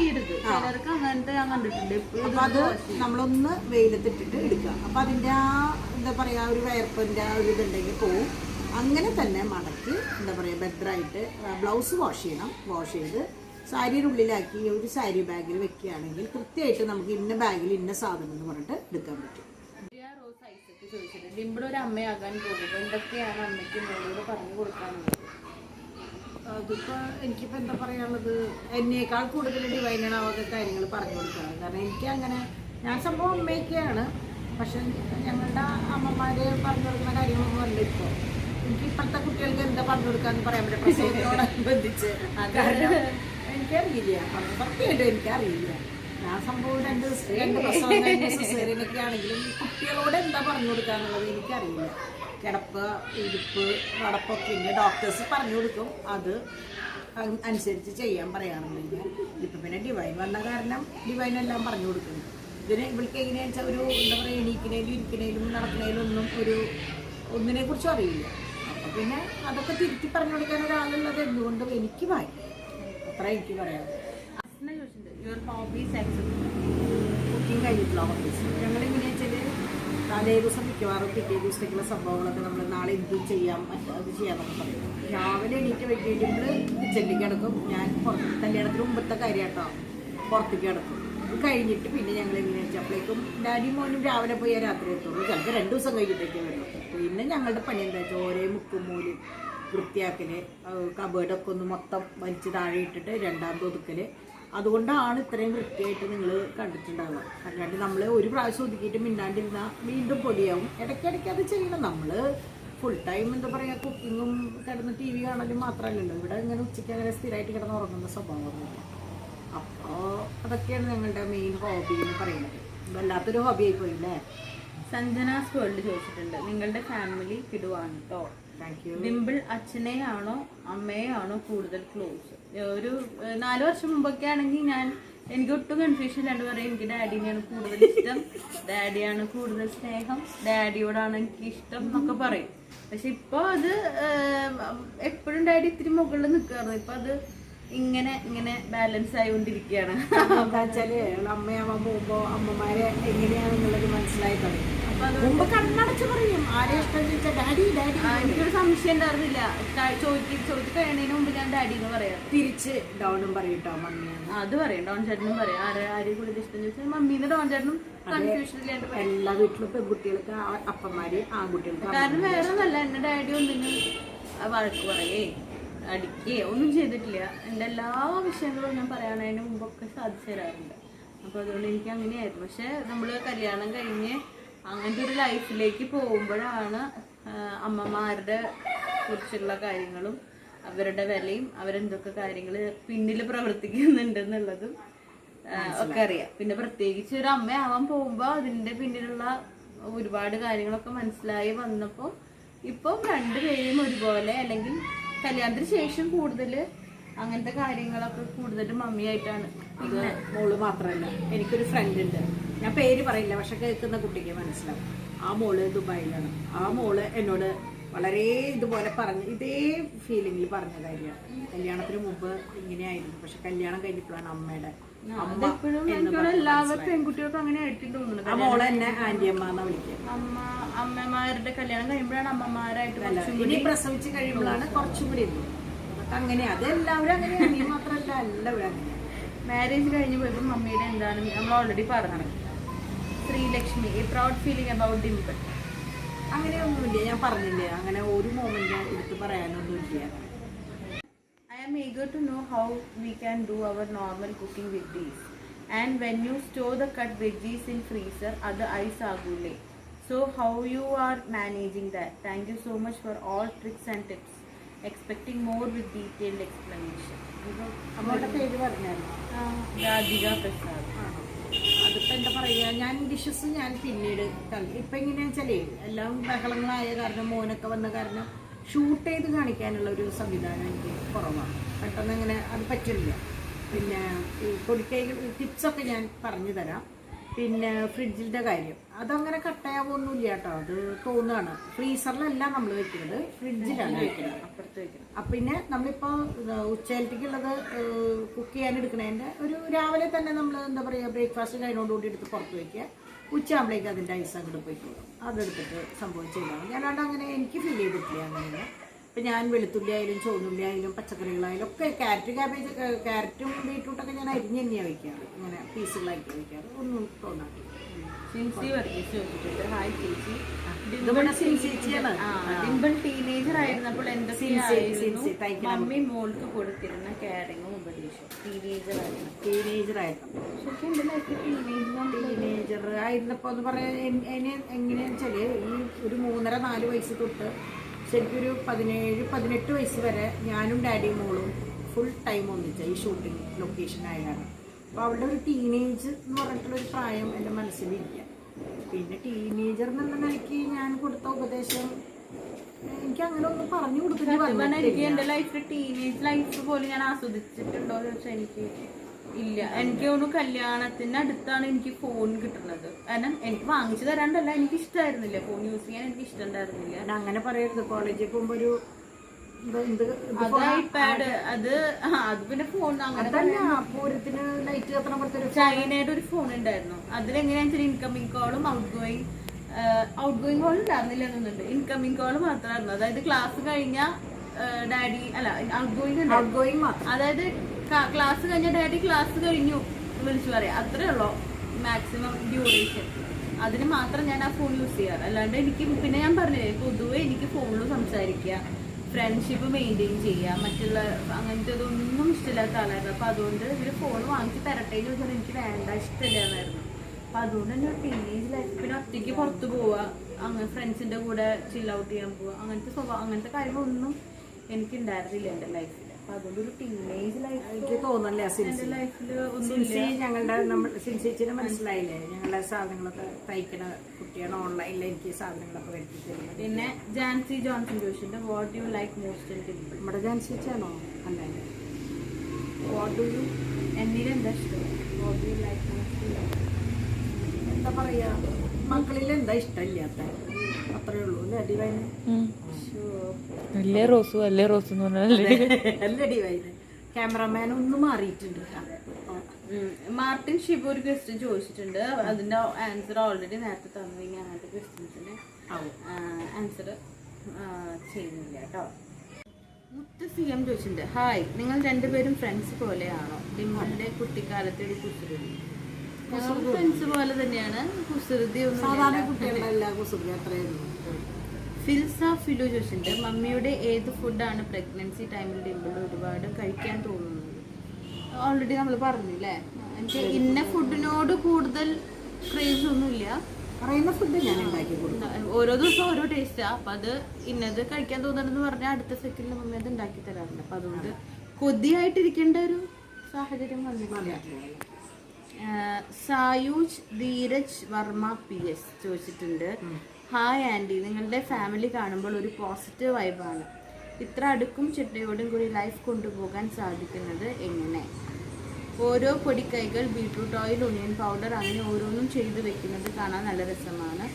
അപ്പൊ അത് നമ്മളൊന്ന് വെയിലത്തിട്ടിട്ട് എടുക്കുക. അപ്പൊ അതിന്റെ ആ എന്താ പറയാ ഒരു വയർപ്പിന്റെ ആ ഒരു ഇതുണ്ടെങ്കിൽ പോവും. അങ്ങനെ തന്നെ മടക്കി എന്താ പറയാ ബെറ്ററായിട്ട് ബ്ലൗസ് വാഷ് ചെയ്യണം. വാഷ് ചെയ്ത് സാരിയുടെ ഉള്ളിലാക്കി ഒരു സാരി ബാഗിൽ വെക്കുകയാണെങ്കിൽ കൃത്യമായിട്ട് നമുക്ക് ഇന്ന ബാഗിൽ ഇന്ന സാധനം എന്ന് പറഞ്ഞിട്ട് എടുക്കാൻ പറ്റും. ഡിംപിൾ ഒരു അമ്മയാകാൻ പോകുമ്പോൾ എന്തൊക്കെയാണ് അമ്മയ്ക്ക് മോളോട് പറഞ്ഞു കൊടുക്കാനുള്ളത്? അതിപ്പോൾ എനിക്കിപ്പോൾ എന്താ പറയാനുള്ളത്, എന്നേക്കാൾ കൂടുതൽ ഡിവൈനാണ് അവർക്ക് കാര്യങ്ങൾ പറഞ്ഞു കൊടുക്കുന്നത്. കാരണം എനിക്ക് അങ്ങനെ ഞാൻ സംഭവം അമ്മയൊക്കെയാണ്, പക്ഷെ ഞങ്ങളുടെ അമ്മമാർ പറഞ്ഞു കൊടുക്കുന്ന കാര്യങ്ങളൊന്നും അല്ല ഇപ്പോൾ. എനിക്ക് ഇപ്പോഴത്തെ കുട്ടികൾക്ക് എന്താ പറഞ്ഞു കൊടുക്കാന്ന് പറയാൻ പറ്റില്ല പ്രസവത്തോടനുബന്ധിച്ച്. കാരണം എനിക്കറിയില്ല, സത്യമായിട്ടും എനിക്കറിയില്ല. ഞാൻ സംഭവം രണ്ട് പ്രസവം കഴിഞ്ഞ സിസേറിയനൊക്കെ ആണെങ്കിലും കുട്ടികളോട് എന്താ പറഞ്ഞു കൊടുക്കാന്നുള്ളത് എനിക്കറിയില്ല. കിടപ്പ്, ഇരിപ്പ്, നടപ്പൊക്കെ ഉണ്ട്. ഡോക്ടേഴ്സ് പറഞ്ഞു കൊടുക്കും, അത് അനുസരിച്ച് ചെയ്യാൻ പറയാറുണ്ടെങ്കിൽ. ഇപ്പം പിന്നെ ഡിവൈൻ വന്ന കാരണം ഡിവൈനെല്ലാം പറഞ്ഞു കൊടുക്കുന്നു. ഇതിന് ഇവൾക്ക് എങ്ങനെയാണെന്ന് വെച്ചാൽ ഒരു എന്താ പറയുക എണീക്കണേലും ഇരിക്കണേലും നടക്കണേലും ഒന്നിനെ കുറിച്ചും അറിയില്ല. അപ്പം പിന്നെ അതൊക്കെ തിരുത്തി പറഞ്ഞു കൊടുക്കാൻ ഒരാളുള്ളത് എന്തുകൊണ്ടും എനിക്ക് ഭാഗ്യം. അത്ര എനിക്ക് പറയാം. കുക്കിംഗ് കഴിഞ്ഞിട്ടുള്ള ഹോബീസ് ഞങ്ങളെങ്ങനെയാ വെച്ചാൽ തലേ ദിവസം മിക്കവാറും പിറ്റേ ദിവസത്തേക്കുള്ള സംഭവങ്ങളൊക്കെ നമ്മൾ നാളെ എന്തും ചെയ്യാം അത് ചെയ്യാമെന്നൊക്കെ പറയും. രാവിലെ എണീറ്റ് വെക്കേണ്ടിട്ട് കിച്ചണിലേക്ക് കിടക്കും. ഞാൻ കല്യാണത്തിന് മുമ്പത്തെ കാര്യം കേട്ടോ, പുറത്തേക്ക് കിടക്കും. അത് കഴിഞ്ഞിട്ട് പിന്നെ ഞങ്ങൾ എങ്ങനെയാ വെച്ചപ്പോഴേക്കും ഡാഡി മോനും രാവിലെ പോയി രാത്രി എത്തുള്ളൂ. ചിലപ്പോൾ 2 ദിവസം കഴിഞ്ഞിട്ടേക്ക് വരും. പിന്നെ ഞങ്ങളുടെ പണി എന്താ വെച്ചാൽ ഓരോ മുക്കും മൂലും വൃത്തിയാക്കൽ, കബേർഡൊക്കെ ഒന്ന് മൊത്തം വലിച്ച് താഴെ ഇട്ടിട്ട് 2ാമത് ഒതുക്കൽ, അതുകൊണ്ടാണ് ഇത്രയും വൃത്തിയായിട്ട് നിങ്ങൾ കണ്ടിട്ടുണ്ടാവുക. അല്ലാണ്ട് നമ്മൾ ഒരു പ്രാവശ്യം ഒതുക്കിയിട്ട് മിണ്ടാണ്ടിരുന്നാൽ വീണ്ടും പൊടിയാവും. ഇടയ്ക്കിടയ്ക്ക് അത് ചെയ്യണം. നമ്മൾ ഫുൾ ടൈം എന്താ പറയുക കുക്കിങ്ങും കിടന്ന് TV കാണലും മാത്രമല്ലല്ലോ. ഇവിടെ ഇങ്ങനെ ഉച്ചയ്ക്ക് അങ്ങനെ സ്ഥിരമായിട്ട് കിടന്ന് ഉറങ്ങുന്ന സ്വഭാവമൊന്നുമില്ല. അപ്പോൾ അതൊക്കെയാണ് ഞങ്ങളുടെ മെയിൻ ഹോബി എന്ന് പറയുന്നത്. വല്ലാത്തൊരു ഹോബി ആയിപ്പോയില്ലേ. സഞ്ജനാസ് വേൾഡ് ചോദിച്ചിട്ടുണ്ട്, നിങ്ങളുടെ ഫാമിലി കിടുവാണ് കേട്ടോ. Thank you. ഡിംപിൾ അച്ഛനെയാണോ അമ്മയെയാണോ കൂടുതൽ ക്ലോസ്? ഒരു 4 വർഷം മുമ്പൊക്കെ ആണെങ്കിൽ എനിക്ക് ഒട്ടും കൺഫ്യൂഷൻ ഇല്ലാണ്ട് പറയും എനിക്ക് ഡാഡിനെയാണ് കൂടുതൽ ഇഷ്ടം, ഡാഡിയാണ് കൂടുതൽ സ്നേഹം, ഡാഡിയോടാണ് എനിക്ക് ഇഷ്ടം എന്നൊക്കെ പറയും. പക്ഷെ ഇപ്പൊ അത് എപ്പോഴും ഡാഡി ഇത്തിരി മുകളിൽ നിൽക്കാറ്. ഇപ്പൊ അത് ഇങ്ങനെ ഇങ്ങനെ ബാലൻസ് ആയിക്കൊണ്ടിരിക്കുകയാണ്. എന്താ വെച്ചാല് അമ്മയാവാൻ പോകുമ്പോ അമ്മമാരെ എങ്ങനെയാണെന്നുള്ളത് മനസ്സിലായി തുടങ്ങി. മുമ്പ് കണ്ണടച്ച് പറയും ആരെ ഇഷ്ടം ചോദിച്ചാൽ ഡാഡി ഡാഡി. എനിക്കൊരു സംശയം ഉണ്ടായിരുന്നില്ല. ചോദിച്ചു കഴിയുന്നതിന് മുമ്പ് ഞാൻ ഡാഡി എന്ന് പറയാം. തിരിച്ച് ഡൗണും പറയൂട്ടോ മമ്മിയാണ്. അത് പറയും, ഡോൺ ചേട്ടനും പറയും. ആരെയും കൂടുതൽ ഇഷ്ടം ചോദിച്ചാൽ മമ്മീന്ന് ഡോൺ ചേട്ടനും കൺഫ്യൂഷൻ ഇല്ലാണ്ട് പറയും. എല്ലാ വീട്ടിലും പെൺകുട്ടികൾക്ക് അപ്പന്മാര് ആൺകുട്ടികൾക്ക്. കാരണം വേറെ ഒന്നല്ല, എന്റെ ഡാഡി ഒന്നിനും വഴക്ക് പറയേ അടിക്കേ ഒന്നും ചെയ്തിട്ടില്ല. എൻ്റെ എല്ലാ വിഷയങ്ങളും ഞാൻ പറയാനതിന് മുമ്പൊക്കെ സാധിച്ചു തരാറുണ്ട്. അപ്പോൾ അതുകൊണ്ട് എനിക്ക് അങ്ങനെയായിരുന്നു. പക്ഷെ നമ്മൾ കല്യാണം കഴിഞ്ഞ് അങ്ങനത്തെ ഒരു ലൈഫിലേക്ക് പോകുമ്പോഴാണ് അമ്മമാരുടെ കുറിച്ചുള്ള കാര്യങ്ങളും അവരുടെ വിലയും അവരെന്തൊക്കെ കാര്യങ്ങൾ പിന്നിൽ പ്രവർത്തിക്കുന്നുണ്ടെന്നുള്ളതും ഒക്കെ അറിയാം. പിന്നെ പ്രത്യേകിച്ച് ഒരു അമ്മയാവാൻ പോകുമ്പോൾ അതിൻ്റെ പിന്നിലുള്ള ഒരുപാട് കാര്യങ്ങളൊക്കെ മനസ്സിലായി വന്നപ്പോൾ ഇപ്പം രണ്ടുപേരും ഒരുപോലെ, അല്ലെങ്കിൽ കല്യാണത്തിന് ശേഷം കൂടുതൽ അങ്ങനത്തെ കാര്യങ്ങളൊക്കെ കൂടുതലും മമ്മിയായിട്ടാണ്. പിന്നെ മോള് മാത്രമല്ല, എനിക്കൊരു ഫ്രണ്ട് ഉണ്ട്, ഞാൻ പേര് പറയില്ല, പക്ഷെ കേൾക്കുന്ന കുട്ടിക്ക് മനസ്സിലാവും. ആ മോള് ദുബായിലാണ്. ആ മോള് എന്നോട് വളരെ ഇതുപോലെ പറഞ്ഞ് ഇതേ ഫീലിംഗിൽ പറഞ്ഞ കാര്യമാണ്. കല്യാണത്തിന് മുമ്പ് ഇങ്ങനെയായിരുന്നു, പക്ഷെ കല്യാണം കഴിഞ്ഞപ്പോഴാണ് അമ്മയുടെ എല്ലാവരും പെൺകുട്ടികൾക്കും അങ്ങനെ ആയിട്ട് തോന്നുന്നു. ആ മോളെ എന്നെ ആന്റിയമ്മ എന്നാ വിളിക്കുക. അമ്മമാരുടെ കല്യാണം കഴിയുമ്പോഴാണ് അമ്മമാരായിട്ട് ഇനി പ്രസവിച്ച് കഴിയുമ്പോഴാണ് കുറച്ചും കൂടി അങ്ങനെ. അത് എല്ലാവരും അങ്ങനെയാണ്, നീ മാത്രമല്ല എല്ലാവരും അങ്ങനെയാണ്. മാരേജ് കഴിഞ്ഞ് പോയപ്പോൾ മമ്മിയുടെ എന്താണ് നമ്മൾ ഓൾറെഡി പറഞ്ഞത്. Sreelakshmi, A proud feeling about Dimple. അങ്ങനെയൊന്നുമില്ല, ഞാൻ പറഞ്ഞില്ലേ, അങ്ങനെ ഒരു മൊമെന്റ് എടുത്ത് പറയാനൊന്നുമില്ല. I am eager to know how we can do our normal cooking with these. And when you store the cut veggies in freezer, അത് ice ആകൂലേ? So how you are managing that? Thank you so much for all tricks and tips. Expecting more with detailed explanation. അവളുടെ പേര് പറഞ്ഞായിരുന്നു രാധിക പ്രസാദ്. അതിപ്പോൾ എന്താ പറയുക, ഞാൻ dishes ഞാൻ പിന്നീട് ഇപ്പം എങ്ങനെയാണെന്ന് വെച്ചാലേ എല്ലാം ബഹളങ്ങളായ കാരണം മോനൊക്കെ വന്ന കാരണം ഷൂട്ട് ചെയ്ത് കാണിക്കാനുള്ള ഒരു സംവിധാനം എനിക്ക് കുറവാണ്. പെട്ടെന്ന് അങ്ങനെ അത് പറ്റില്ല. പിന്നെ ഈ പൊടിക്കൈകൾ ടിപ്സൊക്കെ ഞാൻ പറഞ്ഞു തരാം. പിന്നെ ഫ്രിഡ്ജിൻ്റെ കാര്യം അതങ്ങനെ കട്ടയാവൊന്നുമില്ല കേട്ടോ, അത് തോന്നുകയാണ്. ഫ്രീസറിലല്ല നമ്മൾ വെക്കുന്നത്, ഫ്രിഡ്ജിലാണ് വെക്കുന്നത്, അപ്പുറത്ത് വെക്കുന്നത്. പിന്നെ നമ്മളിപ്പോൾ ഉച്ചയിലത്തേക്കുള്ളത് കുക്ക് ചെയ്യാൻ എടുക്കണതിൻ്റെ ഒരു രാവിലെ തന്നെ നമ്മൾ എന്താ പറയുക ബ്രേക്ക്ഫാസ്റ്റ് കഴിഞ്ഞോടുകൂടി എടുത്ത് പുറത്ത് വയ്ക്കുക. ഉച്ചയാകുമ്പോഴേക്ക് അതിൻ്റെ ഐസ് അങ്ങോട്ട് പോയിക്കോളും. അതെടുത്തിട്ട് സംഭവിച്ചില്ല. ഞാനവിടെ അങ്ങനെ എനിക്ക് ഫീൽ ചെയ്തിട്ടില്ല അങ്ങനെ. ഇപ്പം ഞാൻ വെളുത്തുള്ളി ആയാലും ചുവന്നുള്ളി ആയാലും പച്ചക്കറികളായാലും ഒക്കെ ക്യാരറ്റും ബീട്രൂട്ടൊക്കെ ഞാൻ അരിഞ്ഞ് തന്നെയാണ് വയ്ക്കാറ്. ഇങ്ങനെ പീസുകളാക്കി വയ്ക്കാറ്. ഒന്നും തോന്നാറില്ല. ഡിംപിൾ ടീനേജർ ആയിരുന്നപ്പോൾ എന്തൊക്കെയായിരുന്നു മമ്മി മോൾക്ക് കൊടുത്തിരുന്ന കെയറിങ്ങും ഉപദേശവും? ടീനേജർ ആയിരുന്നപ്പോൾ എന്ന് പറയാൻ എങ്ങനെയാണെന്ന് വെച്ചാൽ ഈ ഒരു 3-4 വയസ്സ് തൊട്ട് ശരിക്കൊരു 17-18 വയസ്സ് വരെ ഞാനും ഡാഡിയും മോളും ഫുൾ ടൈം ഒന്നിച്ച ഈ ഷൂട്ടിംഗ് ലൊക്കേഷൻ ആയാണ്. അപ്പോൾ അവളുടെ ഒരു ടീനേജ് എന്ന് പറഞ്ഞിട്ടുള്ളൊരു പ്രായം എൻ്റെ മനസ്സിലില്ല. പിന്നെ ടീനേജർ എന്നുള്ള നിലയ്ക്ക് ഞാൻ കൊടുത്ത ഉപദേശം എനിക്ക് അങ്ങനെ ഒന്നും പറഞ്ഞു കൊടുത്തിട്ട് എനിക്ക് എൻ്റെ ലൈഫിൽ ടീനേജ് ലൈഫ് പോലും ഞാൻ ആസ്വദിച്ചിട്ടുണ്ടോ എന്ന് വെച്ചാൽ എനിക്ക് ഇല്ല. എനിക്ക് തോന്നുന്നു കല്യാണത്തിന് അടുത്താണ് എനിക്ക് ഫോൺ കിട്ടുന്നത്. കാരണം എനിക്ക് വാങ്ങിച്ചു തരാണ്ടല്ല, എനിക്ക് ഇഷ്ടമായിരുന്നില്ല ഫോൺ യൂസ് ചെയ്യാൻ, എനിക്ക് ഇഷ്ടം ഉണ്ടായിരുന്നില്ല. അങ്ങനെ പറയരുത്. കോളേജിൽ പോകുമ്പോൾ ഒരു ഐപാഡ് അത് പിന്നെ ഫോൺ അങ്ങനെ ചൈനയുടെ ഒരു ഫോൺ ഉണ്ടായിരുന്നു. അതിലെങ്ങനെയാണെന്ന് വെച്ചാൽ ഇൻകമിങ് കോളും ഔട്ട് ഗോയിങ് കോൾ ഉണ്ടായിരുന്നില്ല എന്നുണ്ട്. ഇൻകമിങ് കോള് മാത്രമായിരുന്നു. അതായത് ക്ലാസ് കഴിഞ്ഞ ഡാഡി അല്ല ഔട്ട് ഗോയിങ് അതായത് ക്ലാസ് കഴിഞ്ഞ ഡാഡി ക്ലാസ് കഴിഞ്ഞു വിളിച്ചു പറയാം, അത്രേ ഉള്ളൂ മാക്സിമം ഡ്യൂറേഷൻ. അതിന് മാത്രം ഞാൻ ആ ഫോൺ യൂസ് ചെയ്യാറ്. അല്ലാണ്ട് എനിക്ക് പിന്നെ ഞാൻ പറഞ്ഞില്ലേ പൊതുവെ എനിക്ക് ഫോണിൽ സംസാരിക്കുക, ഫ്രണ്ട്ഷിപ്പ് മെയിൻറ്റെയിൻ ചെയ്യുക, മറ്റുള്ള അങ്ങനത്തെ ഇതൊന്നും ഇഷ്ടമില്ലാത്ത ആളായിരുന്നു. അപ്പോൾ അതുകൊണ്ട് ഇവർ ഫോൺ വാങ്ങിച്ച് തരട്ടെ എന്ന് ചോദിച്ചാൽ എനിക്ക് വേണ്ട, ഇഷ്ടമില്ലായിരുന്നു. അപ്പോൾ അതുകൊണ്ട് തന്നെ ടീനേജ് ലൈഫ്, പിന്നെ ഒറ്റയ്ക്ക് പുറത്ത് പോവുക, അങ്ങനെ ഫ്രണ്ട്സിൻ്റെ കൂടെ ചിൽ ഔട്ട് ചെയ്യാൻ പോവുക, അങ്ങനത്തെ കാര്യങ്ങളൊന്നും എനിക്കുണ്ടായിരുന്നില്ല എൻ്റെ ലൈഫിൽ. അപ്പോൾ അതുകൊണ്ട് ഒരു ടീനേജ് ലൈഫ് എനിക്ക് തോന്നുന്നില്ല എൻ്റെ ലൈഫിൽ ഒന്നും സിൻസി ഞങ്ങളുടെ സിൻസിച്ചിന് മനസ്സിലായില്ലേ ഞങ്ങളുടെ സാധനങ്ങളൊക്കെ തയ്ക്കണ കുട്ടിയാണ്. ഓൺലൈനിൽ എനിക്ക് സാധനങ്ങളൊക്കെ വരുത്തി തരുന്നത്. പിന്നെ ജാൻസി ജോൺസൺ ജോഷിൻ്റെ what you like most in Dimple. നമ്മുടെ ജാൻസിച്ചാണോ? അല്ല, വാട്ട് ഡു യു, എന്നിൽ എന്താ ഇഷ്ടം? വാട്ട് യു ലൈക്ക് മോസ്റ്റ്, എന്താ പറയാ, മക്കളിൽ എന്താ ഇഷ്ടമില്ലാത്ത അത്രേ ഉള്ളൂ അല്ലേ ഡിവൈന്? അല്ലേ റോസു അല്ലേ റോസ് എന്ന് പറഞ്ഞാൽ അല്ലേ ഡിവൈന്. ക്യാമറമാൻ ഒന്ന് മാറിയിട്ടുണ്ട്. മാർട്ടിൻ ഷിബു ഒരു ക്വസ്റ്റ്യൻ ചോദിച്ചിട്ടുണ്ട്, അതിന്റെ ആൻസർ ഓൾറെഡി നേരത്തെ തന്നു. കഴിഞ്ഞാൽ അങ്ങനത്തെ ക്വസ്റ്റ്യൻസിന് ആൻസർ ചെയ്യുന്നില്ല കേട്ടോ. മുത്ത് CM ചോദിച്ചിട്ടുണ്ട്, ഹായ്, നിങ്ങൾ രണ്ടുപേരും ഫ്രണ്ട്സ് പോലെയാണോ? ഡിംപിളിന്റെ കുട്ടിക്കാലത്തെ ഒരു കുസൃതി. ഫ്രണ്ട്സ് പോലെ തന്നെയാണ്, കുസൃതി സാധാരണ ഒന്നും. കുട്ടികളുടെ കുസൃതി അത്രയുള്ളൂ. ഫിൽസ ഫിലു ചോദിച്ചിട്ടുണ്ട്, മമ്മിയുടെ ഏത് ഫുഡാണ് പ്രഗ്നൻസി ടൈമിൽ ഡിംപിൾ ഒരുപാട് കഴിക്കാൻ തോന്നുന്നത്? ഓൾറെഡി നമ്മൾ പറഞ്ഞില്ലേ, എനിക്ക് ഇന്ന ഫുഡിനോട് കൂടുതൽ ക്രേസ് ഒന്നുമില്ല. പറയുന്ന ഫുഡ് ഞാൻ ഉണ്ടാക്കി കൊടുക്കും. ഓരോ ദിവസം ഓരോ ടേസ്റ്റാ. അപ്പം അത് ഇന്നത് കഴിക്കാൻ തോന്നണമെന്ന് പറഞ്ഞാൽ അടുത്ത സെക്കൻഡിൽ മമ്മി അത് ഉണ്ടാക്കി തരാറുണ്ട്. അപ്പം അതുകൊണ്ട് കൊതിയായിട്ടിരിക്കേണ്ട ഒരു സാഹചര്യം വന്നിട്ടില്ല. സായൂജ് ധീരജ് വർമ്മ PS ചോദിച്ചിട്ടുണ്ട്, ഹായ് ആൻറ്റി, നിങ്ങളുടെ ഫാമിലി കാണുമ്പോൾ ഒരു പോസിറ്റീവ് വൈബാണ്. ഇത്ര അടുക്കും ചിട്ടയോടും കൂടി ലൈഫ് കൊണ്ടുപോകാൻ സാധിക്കുന്നത് എങ്ങനെ? ഓരോ പൊടിക്കൈകൾ, ബീട്രൂട്ട് ഓയിൽ, ഒണിയൻ പൗഡർ, അങ്ങനെ ഓരോന്നും ചെയ്ത് വെക്കുന്നത് കാണാൻ നല്ല രസമാണ്.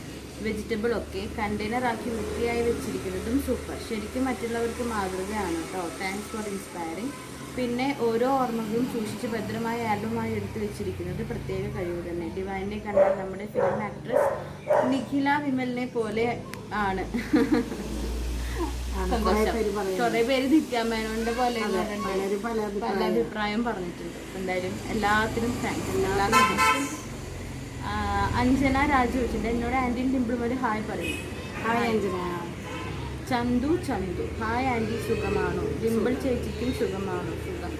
വെജിറ്റബിൾ ഒക്കെ കണ്ടെയ്നറാക്കി വൃത്തിയായി വെച്ചിരിക്കുന്നതും സൂപ്പർ. ശരിക്കും മറ്റുള്ളവർക്ക് മാതൃകയാണ് കേട്ടോ. Thanks for inspiring. പിന്നെ ഓരോ ഓർമ്മകളും സൂക്ഷിച്ച് ഭദ്രമായ ആൽബമായി എടുത്തു വെച്ചിരിക്കുന്നത് പ്രത്യേക കഴിവ് തന്നെ. ഡിവൈനെ കണ്ടാൽ നമ്മുടെ ഫിലിം ആക്ട്രസ് നിഖില വിമലിനെ പോലെ ആണ്. കുറെ പേര് നിത്യാമേനോന്റെ പോലെ പല അഭിപ്രായം പറഞ്ഞിട്ടുണ്ട്. എന്തായാലും എല്ലാത്തിനും താങ്ക്സ്. അഞ്ജന രാജു വെച്ചിട്ടുണ്ട്, എന്നോട് ആന്റിയും ഡിംപിളും ഒരു ഹായ് പറയും. Hi Anjana. Chandu hi aunty, സുഖമാണോ? ഡിംപിൾ ചേച്ചിക്കും സുഖമാണോ? സുഖം.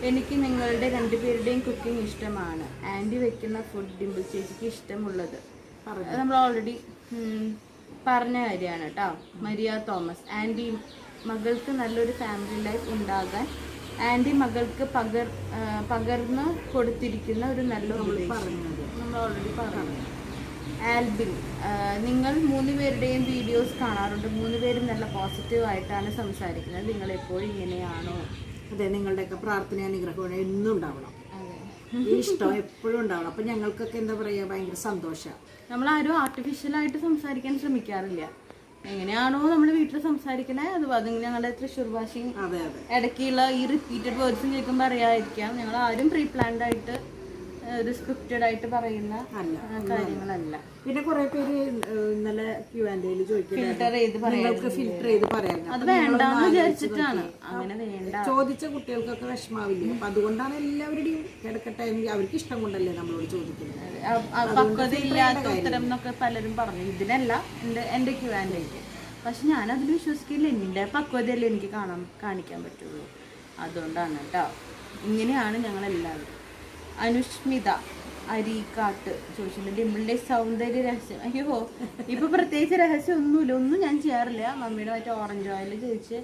എനിക്ക് നിങ്ങളുടെ രണ്ടുപേരുടെയും കുക്കിംഗ് ഇഷ്ടമാണ്. ആൻറ്റി വെക്കുന്ന ഫുഡ് ഡിംപിൾ ചേച്ചിക്ക് ഇഷ്ടമുള്ളത് നമ്മൾ ഓൾറെഡി പറഞ്ഞ കാര്യമാണ് കേട്ടോ. മരിയ തോമസ്, ആൻറ്റി മകൾക്ക് നല്ലൊരു ഫാമിലി ലൈഫ് ഉണ്ടാകാൻ ആൻറ്റി മകൾക്ക് പകർന്ന് കൊടുത്തിരിക്കുന്ന ഒരു നല്ല ഉപദേശം നമ്മൾ ഓൾറെഡി പറഞ്ഞു. ആൽബിൻ, നിങ്ങൾ 3 പേരുടെയും വീഡിയോസ് കാണാറുണ്ട്. 3 പേരും നല്ല പോസിറ്റീവ് ആയിട്ടാണ് സംസാരിക്കുന്നത്. നിങ്ങൾ എപ്പോഴും ഇങ്ങനെയാണോ? അതെ, നിങ്ങളുടെയൊക്കെ പ്രാർത്ഥന അനുഗ്രഹം എന്നും ഉണ്ടാവണം. ഈ ഇഷ്ടം എപ്പോഴും ഉണ്ടാവണം. അപ്പം ഞങ്ങൾക്കൊക്കെ എന്താ പറയുക, ഭയങ്കര സന്തോഷമാണ്. നമ്മളാരും ആർട്ടിഫിഷ്യലായിട്ട് സംസാരിക്കാൻ ശ്രമിക്കാറില്ല. എങ്ങനെയാണോ നമ്മൾ വീട്ടിൽ സംസാരിക്കണേ അത് ഞങ്ങളുടെ തൃശ്ശൂർ ഭാഷയും ഇടയ്ക്കുള്ള ഈ റിപ്പീറ്റഡ് വേർഡ്സും കേൾക്കുമ്പോൾ അറിയാതിരിക്കാം. ഞങ്ങൾ ആരും പ്രീ പ്ലാൻഡ് ആയിട്ട് ഒരു സ്ക്രിപ്റ്റഡ് ആയിട്ട് പറയുന്ന കാര്യങ്ങളല്ല. പിന്നെ കുറെ പേര് ഇന്നലെ Q&Aയിൽ ഫിൽട്ടർ ചെയ്ത് പറയാം. അത് വേണ്ടെന്ന് വിചാരിച്ചിട്ടാണ്. അങ്ങനെ വേണ്ട, ചോദിച്ച കുട്ടികൾക്കൊക്കെ വിഷമാവില്ല. അപ്പൊ അതുകൊണ്ടാണ് എല്ലാവരുടെയും കിടക്കട്ടെ, അവർക്ക് ഇഷ്ടം കൊണ്ടല്ലേ നമ്മളോട് ചോദിക്കുന്നത്. പക്വതയില്ലാത്ത ഉത്തരം എന്നൊക്കെ പലരും പറഞ്ഞു. ഇതിനല്ല എന്റെ Q&Aക്ക്. പക്ഷെ ഞാനതിൽ വിശ്വസിക്കില്ല. എൻ്റെ പക്വതയല്ലേ എനിക്ക് കാണിക്കാൻ പറ്റുള്ളൂ. അതുകൊണ്ടാണ് കേട്ടോ. ഇങ്ങനെയാണ് ഞങ്ങളെല്ലാവരും. അനുഷ്മിത അരീക്കാട്ട് ചോദിച്ചിട്ടുണ്ട്, ഡിംപിളിന്റെ സൗന്ദര്യ രഹസ്യം. അയ്യോ, ഇപ്പൊ പ്രത്യേകിച്ച് രഹസ്യം ഒന്നുമില്ല. ഒന്നും ഞാൻ ചെയ്യാറില്ല. മമ്മിയുടെ മറ്റേ ഓറഞ്ച് ഓയിൽ തേച്ച്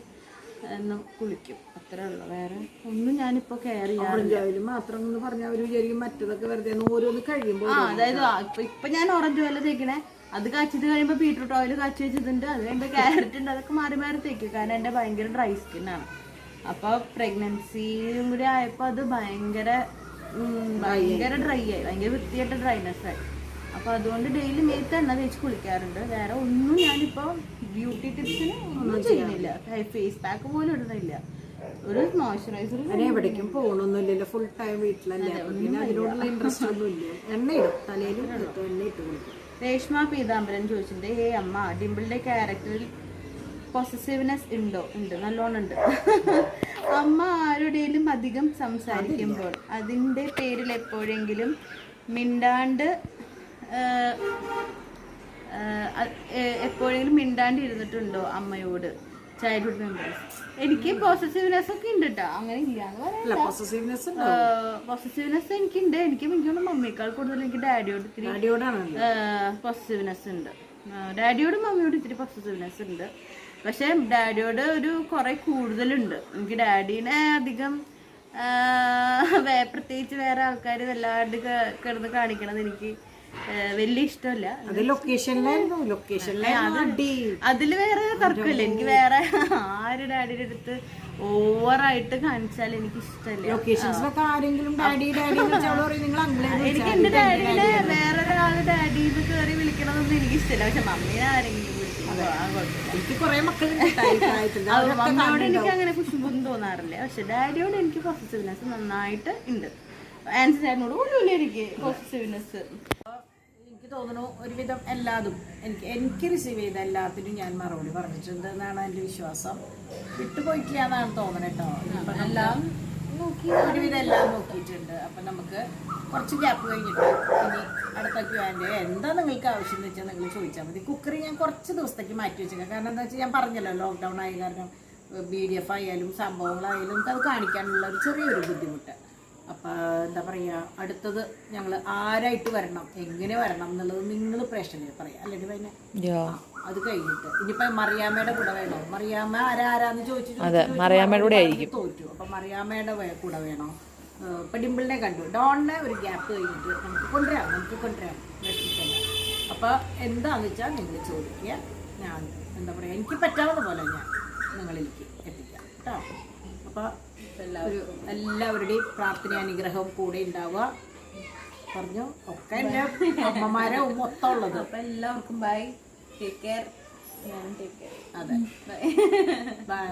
കുളിക്കും, അത്രേ ഉള്ളൂ. വേറെ ഒന്നും ഞാനിപ്പോ കെയർ ചെയ്യാറില്ല. മാത്രം എന്ന് പറഞ്ഞാൽ അവർ വിചാരിക്കും മറ്റതൊക്കെ വെറുതെ ഓരോന്ന് കഴിയുമ്പോൾ. അതായത് ഇപ്പൊ ഞാൻ ഓറഞ്ച് ഓയിൽ തേക്കണേ, അത് കാച്ചിട്ട് കഴിയുമ്പോൾ ബീട്രൂട്ട് ഓയിൽ കാച്ചി വെച്ചിട്ടുണ്ട്, അത് കഴിയുമ്പോൾ ക്യാരറ്റ് ഉണ്ട്, അതൊക്കെ മാറി മാറി തേക്കും. കാരണം എൻ്റെ ഭയങ്കര ഡ്രൈ സ്കിന്നാണ്. അപ്പൊ പ്രഗ്നൻസിയും കൂടി ആയപ്പോ അത് ഭയങ്കര ഡ്രൈ ആയി, ഭയങ്കര വൃത്തിയായിട്ട് ഡ്രൈനെസ് ആയി. അപ്പൊ അതുകൊണ്ട് ഡെയിലി മേത്ത് എണ്ണ തേച്ച് കുളിക്കാറുണ്ട്. വേറെ ഒന്നും ഞാനിപ്പോ ബ്യൂട്ടി ടിപ്സിന് ഒന്നും ചെയ്യുന്നില്ല. ഫേസ് പാക്ക് പോലും ഇടുന്നില്ല. ഒരു മോയ്സ്ചറൈസർ. എവിടേക്കും പോകണമൊന്നുമില്ലല്ലോ, ഫുൾ ടൈം വീട്ടിലല്ലേ. പിന്നെ അതിനോടുള്ള ഇൻട്രസ്റ്റ് ഒന്നുമില്ല. എണ്ണ ഇടും, തലയിലും എണ്ണ ഇട്ട് കുളിക്കും. രേഷ്മ പീതാംബരൻ ചോദിച്ചിട്ടുണ്ട്, ഹേ അമ്മ, ഡിംപിളിന്റെ ക്യാരക്ടറിൽ പൊസസീവ്നെസ് ഉണ്ടോ? ഉണ്ട്, നല്ലോണം ഉണ്ട്. അമ്മ ആരുടെയും അധികം സംസാരിക്കുമ്പോൾ അതിൻ്റെ പേരിൽ എപ്പോഴെങ്കിലും മിണ്ടാണ്ട് ഇരുന്നിട്ടുണ്ടോ അമ്മയോട്? Childhood memories. എനിക്ക് പോസസീവ്നെസ് ഒക്കെ ഉണ്ട് കേട്ടോ, അങ്ങനെ ഇല്ലാന്ന് പറയാം. പോസസീവ്നെസ് എനിക്കുണ്ട്. എനിക്കൊന്നും മമ്മിയേക്കാൾ കൂടുതൽ എനിക്ക് ഡാഡിയോട് ഇത്തിരി പോസസീവ്നെസ് ഉണ്ട്. ഡാഡിയോടും മമ്മിയോടും ഇത്തിരി പോസസീവ്നെസ് ഉണ്ട്. പക്ഷെ ഡാഡിയോട് ഒരു കുറെ കൂടുതലുണ്ട്. എനിക്ക് ഡാഡീനെ അധികം പ്രത്യേകിച്ച് വേറെ ആൾക്കാർ വല്ലാണ്ട് കിടന്ന് കാണിക്കണത് എനിക്ക് വലിയ ഇഷ്ടമല്ല. അതില് വേറെ തർക്കമില്ല. എനിക്ക് വേറെ ആര് ഡാഡിയുടെ അടുത്ത് ഓവറായിട്ട് കാണിച്ചാൽ എനിക്ക് ഇഷ്ടമല്ല. എനിക്ക് എന്റെ ഡാഡിനെ വേറൊരാള് ഡാഡിന്ന് കയറി വിളിക്കണമെന്നൊന്നും എനിക്ക് ഇഷ്ടമല്ല. പക്ഷെ മമ്മീനെ ആരെങ്കിലും മമ്മിയോട് എനിക്ക് അങ്ങനെ കുശുമ്പൊന്നും തോന്നാറില്ല. പക്ഷെ ഡാഡിയോട് എനിക്ക് പോസസീവ്നെസ് നന്നായിട്ട് ഉണ്ട്. ആൻസി ചേട്ടനോട് ഒന്നുമില്ല എനിക്ക് പോസസീവ്നെസ്. എനിക്ക് തോന്നുന്നു ഒരുവിധം എല്ലാതും എനിക്ക് റിസീവ് ചെയ്ത എല്ലാത്തിനും ഞാൻ മറുപടി പറഞ്ഞിട്ടുണ്ട് എന്നാണ് എൻ്റെ വിശ്വാസം. വിട്ടുപോയിട്ടില്ല എന്നാണ് തോന്നുന്നത് കേട്ടോ. എല്ലാം ഒരുവിധം എല്ലാം നോക്കിയിട്ടുണ്ട്. അപ്പം നമുക്ക് കുറച്ച് ഗ്യാപ്പ് കഴിഞ്ഞിട്ട് ഇനി അടുത്ത ക്യൂആൻഡ് എന്താ നിങ്ങൾക്ക് ആവശ്യം എന്ന് വെച്ചാൽ നിങ്ങൾ ചോദിച്ചാൽ മതി. കുക്കറി ഞാൻ കുറച്ച് ദിവസത്തേക്ക് മാറ്റി വെച്ചേക്കാം. കാരണം എന്താ വെച്ചാൽ ഞാൻ പറഞ്ഞല്ലോ, ലോക്ക്ഡൗൺ ആയ കാരണം PDF ആയാലും സംഭവങ്ങളായാലും അത് കാണിക്കാനുള്ള ഒരു ചെറിയൊരു ബുദ്ധിമുട്ട്. അപ്പം എന്താ പറയുക, അടുത്തത് ഞങ്ങൾ ആരായിട്ട് വരണം, എങ്ങനെ വരണം എന്നുള്ളത് നിങ്ങൾ പ്രേക്ഷകർ പറയാം. അല്ലെങ്കിൽ പിന്നെ അത് കഴിഞ്ഞിട്ട് ഇനിയിപ്പോൾ മറിയാമ്മയുടെ കൂടെ വേണോ, മറിയാമ്മ ആരാന്ന് ചോദിച്ചിട്ട് തോറ്റു. അപ്പം മറിയാമ്മയുടെ കൂടെ വേണോ, ഇപ്പം ഡിമ്പിളിനെ കണ്ടു, ഡോണിനെ ഒരു ഗ്യാപ്പ് കഴിഞ്ഞിട്ട് നമുക്ക് കൊണ്ടുവരാം രക്ഷിക്കല്ല. അപ്പോൾ എന്താണെന്ന് വെച്ചാൽ നിങ്ങൾ ചോദിക്കുക. ഞാൻ എന്താ പറയുക, എനിക്ക് പറ്റാവുന്ന പോലെ ഞാൻ നിങ്ങളിലേക്ക് എത്തിക്കാം കേട്ടോ. അപ്പോൾ എല്ലാവരുടെയും പ്രാർത്ഥന അനുഗ്രഹവും കൂടെ ഉണ്ടാവുക. പറഞ്ഞു ഒക്കെ എൻ്റെ അമ്മമാരെ മൊത്തം ഉള്ളത്. അപ്പം എല്ലാവർക്കും ബൈ, ടേക്ക് കെയർ. അതെ, ബൈ.